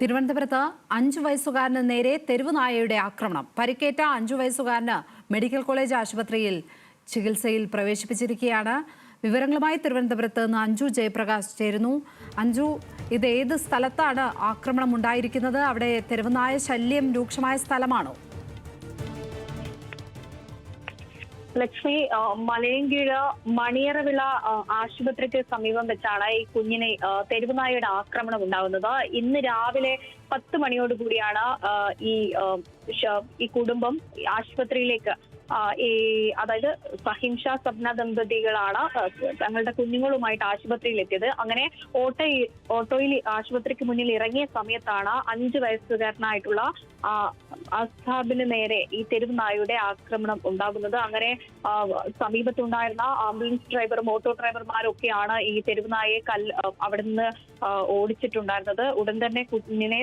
തിരുവനന്തപുരത്ത് 5 വയസ്സുകാരന് നേരെ തെരുവ് നായയുടെ ആക്രമണം. പരിക്കേറ്റ 5 വയസ്സുകാരന് മെഡിക്കൽ കോളേജ് ആശുപത്രിയിൽ ചികിത്സയിൽ പ്രവേശിപ്പിച്ചിരിക്കുകയാണ്. വിവരങ്ങളുമായി തിരുവനന്തപുരത്ത് നിന്ന് അഞ്ജു ജയപ്രകാശ് ചേരുന്നു. അഞ്ജു, ഇത് ഏത് സ്ഥലത്താണ് ആക്രമണം ഉണ്ടായിരിക്കുന്നത്? അവിടെ തെരുവ് നായ ശല്യം രൂക്ഷമായ സ്ഥലമാണോ? ലക്ഷ്മി, മലയൻകീഴ് മണിയറവിള ആശുപത്രിക്ക് സമീപം വെച്ചാണ് ഈ കുഞ്ഞിനെ തെരുവുനായയുടെ ആക്രമണം ഉണ്ടാകുന്നത്. ഇന്ന് രാവിലെ 10 മണിയോടുകൂടിയാണ് ഈ കുടുംബം ആശുപത്രിയിലേക്ക് അതായത് സഹിംഷ സപ്ന ദമ്പതികളാണ് തങ്ങളുടെ കുഞ്ഞുങ്ങളുമായിട്ട് ആശുപത്രിയിൽ എത്തിയത്. അങ്ങനെ ഓട്ടോയിൽ ആശുപത്രിക്ക് മുന്നിൽ ഇറങ്ങിയ സമയത്താണ് 5 വയസ്സുകാരനായിട്ടുള്ള അസ്ഹാബിന് നേരെ ഈ തെരുവ് നായയുടെ ആക്രമണം ഉണ്ടാകുന്നത്. അങ്ങനെ സമീപത്തുണ്ടായിരുന്ന ആംബുലൻസ് ഡ്രൈവറും ഓട്ടോ ഡ്രൈവർമാരും ഒക്കെയാണ് ഈ തെരുവ് നായയെ അവിടെ നിന്ന് ഓടിച്ചിട്ടുണ്ടായിരുന്നത്. ഉടൻ തന്നെ കുഞ്ഞിനെ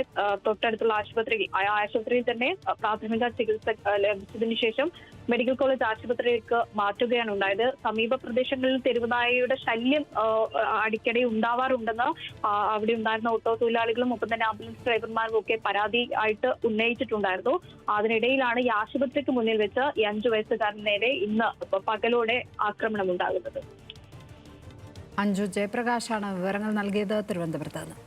തൊട്ടടുത്തുള്ള ആശുപത്രിയിൽ തന്നെ പ്രാഥമിക ചികിത്സ ലഭിച്ചതിനു ശേഷം മെഡിക്കൽ കോളേജ് ആശുപത്രിയിലേക്ക് മാറ്റുകയാണ് ഉണ്ടായത്. സമീപ പ്രദേശങ്ങളിൽ തെരുവുനായയുടെ ശല്യം അടിക്കടി ഉണ്ടാവാറുണ്ടെന്ന് അവിടെ ഉണ്ടായിരുന്ന ഓട്ടോ തൊഴിലാളികളും ഒപ്പം തന്നെ ആംബുലൻസ് ഡ്രൈവർമാരും ഒക്കെ പരാതി ആയിട്ട് ഉന്നയിച്ചിട്ടുണ്ടായിരുന്നു. അതിനിടയിലാണ് ഈ ആശുപത്രിക്ക് മുന്നിൽ വെച്ച് ഈ 5 വയസ്സുകാരന് നേരെ ഇന്ന് പകലോടെ ആക്രമണം ഉണ്ടാകുന്നത്. അഞ്ജു ജയപ്രകാശാണ് വിവരങ്ങൾ നൽകിയത് തിരുവനന്തപുരത്ത് നിന്ന്.